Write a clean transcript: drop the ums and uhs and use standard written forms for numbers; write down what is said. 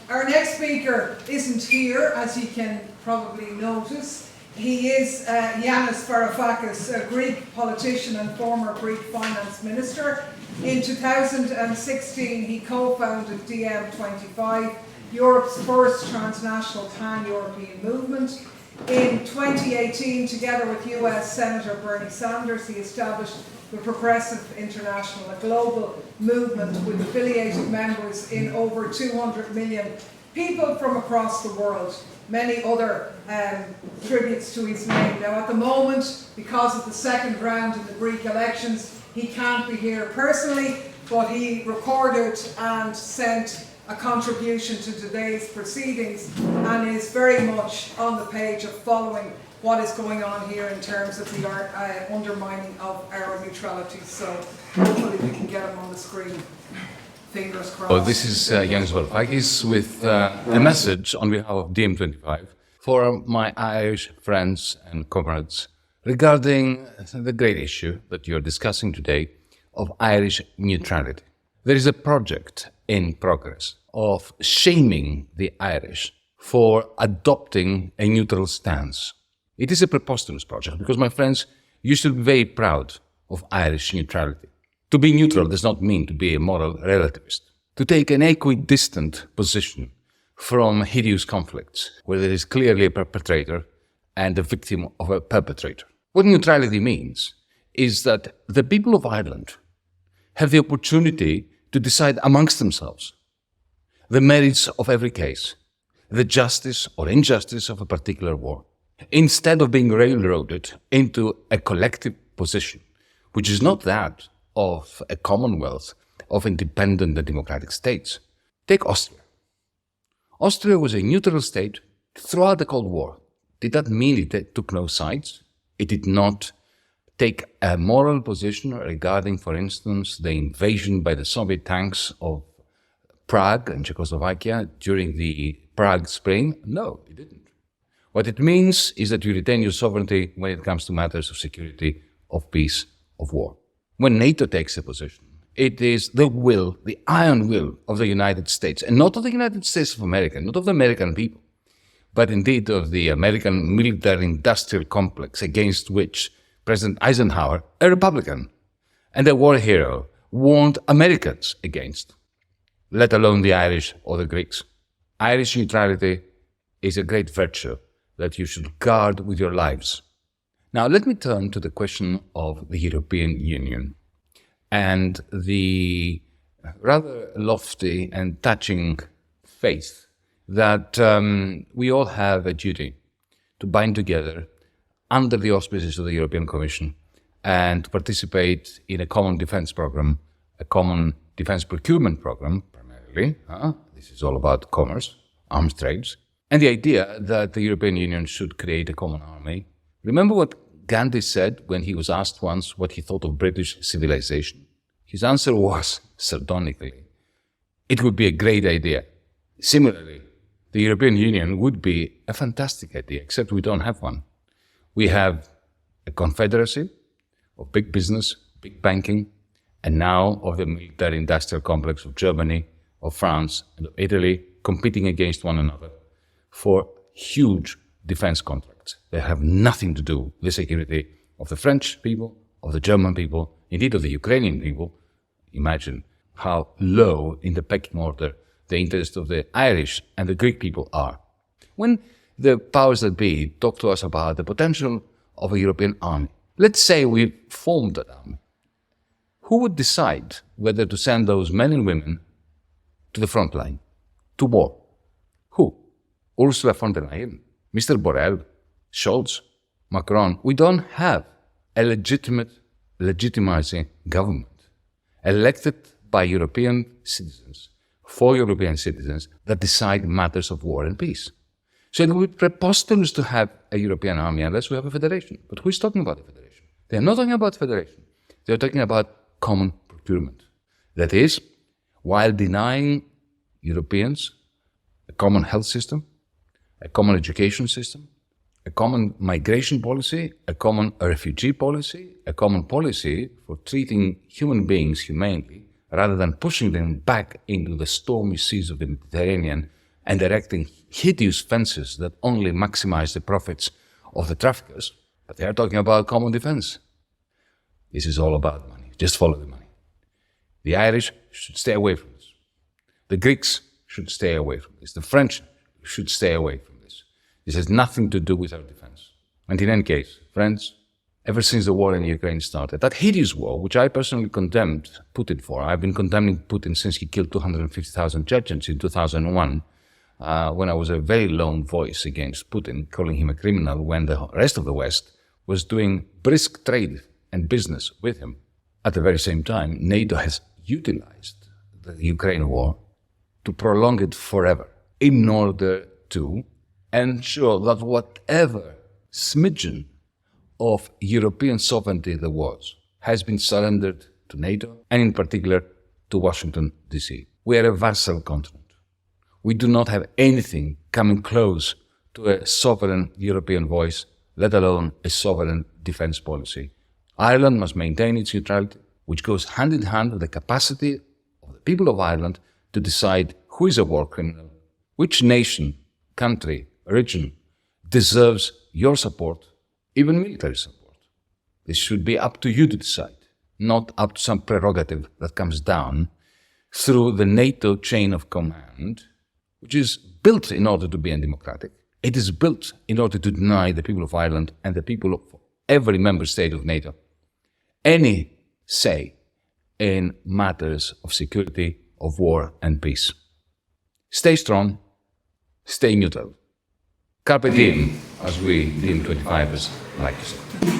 Our next speaker isn't here, as you can probably notice. He is Yanis Varoufakis, a Greek politician and former Greek finance minister. In 2016, he co-founded DiEM25, Europe's first transnational pan-European movement. In 2018, together with US Senator Bernie Sanders, he established the Progressive International, a global movement with affiliated members in over 200 million people from across the world. Many other tributes to his name. Now at the moment, because of the second round in the Greek elections, he can't be here personally, but he recorded and sent a contribution to today's proceedings and is very much on the page of following what is going on here in terms of the undermining of our neutrality. So hopefully we can get him on the screen. Fingers crossed. Well, this is Yanis Varoufakis with a message on behalf of DiEM25 for my Irish friends and comrades regarding the great issue that you're discussing today of Irish neutrality. There is a project in progress of shaming the Irish for adopting a neutral stance. It is a preposterous project because, my friends, you should be very proud of Irish neutrality. To be neutral does not mean to be a moral relativist. To take an equidistant position from hideous conflicts where there is clearly a perpetrator and a victim of a perpetrator. What neutrality means is that the people of Ireland have the opportunity to decide amongst themselves the merits of every case, the justice or injustice of a particular war, instead of being railroaded into a collective position, which is not that of a commonwealth of independent and democratic states. Take Austria. Austria was a neutral state throughout the Cold War. Did that mean it took no sides? It did not take a moral position regarding, for instance, the invasion by the Soviet tanks of Prague and Czechoslovakia during the Prague Spring? No, it didn't. What it means is that you retain your sovereignty when it comes to matters of security, of peace, of war. When NATO takes a position, it is the will, the iron will of the United States, and not of the United States of America, not of the American people, but indeed of the American military-industrial complex against which President Eisenhower, a Republican and a war hero, warned Americans against, let alone the Irish or the Greeks. Irish neutrality is a great virtue that you should guard with your lives. Now, let me turn to the question of the European Union and the rather lofty and touching faith that we all have a duty to bind together under the auspices of the European Commission and participate in a common defense program, a common defense procurement program, primarily. This is all about commerce, arms trades, and the idea that the European Union should create a common army. Remember what Gandhi said when he was asked once what he thought of British civilization? His answer was, sardonically, it would be a great idea. Similarly, the European Union would be a fantastic idea, except we don't have one. We have a confederacy of big business, big banking, and now of the military-industrial complex of Germany, of France, and of Italy competing against one another for huge defense contracts. They have nothing to do with the security of the French people, of the German people, indeed of the Ukrainian people. Imagine how low in the pecking order the interests of the Irish and the Greek people are. When the powers that be talk to us about the potential of a European army, let's say we formed that army, who would decide whether to send those men and women to the front line, to war? Who? Ursula von der Leyen, Mr. Borrell, Scholz, Macron. We don't have a legitimizing government elected by European citizens, for European citizens, that decide matters of war and peace. So it would be preposterous to have a European army unless we have a federation. But who is talking about a federation? They are not talking about federation. They are talking about common procurement. That is, while denying Europeans a common health system, a common education system, a common migration policy, a common refugee policy, a common policy for treating human beings humanely, rather than pushing them back into the stormy seas of the Mediterranean and erecting hideous fences that only maximize the profits of the traffickers, but they are talking about common defense. This is all about money. Just follow the money. The Irish should stay away from this. The Greeks should stay away from this. The French should stay away from this. This has nothing to do with our defense. And in any case, friends, ever since the war in Ukraine started, that hideous war, which I personally condemned Putin for, I've been condemning Putin since he killed 250,000 Chechens in 2001, when I was a very lone voice against Putin, calling him a criminal when the rest of the West was doing brisk trade and business with him. At the very same time, NATO has utilized the Ukraine war to prolong it forever in order to ensure that whatever smidgen of European sovereignty there was has been surrendered to NATO and in particular to Washington, D.C. We are a vassal continent. We do not have anything coming close to a sovereign European voice, let alone a sovereign defense policy. Ireland must maintain its neutrality, which goes hand in hand with the capacity of the people of Ireland to decide who is a war criminal, which nation, country, region deserves your support, even military support. This should be up to you to decide, not up to some prerogative that comes down through the NATO chain of command, which is built in order to be undemocratic. It is built in order to deny the people of Ireland and the people of every member state of NATO any say in matters of security, of war and peace. Stay strong, stay neutral. Carpe diem, as we DiEM25ers like to say.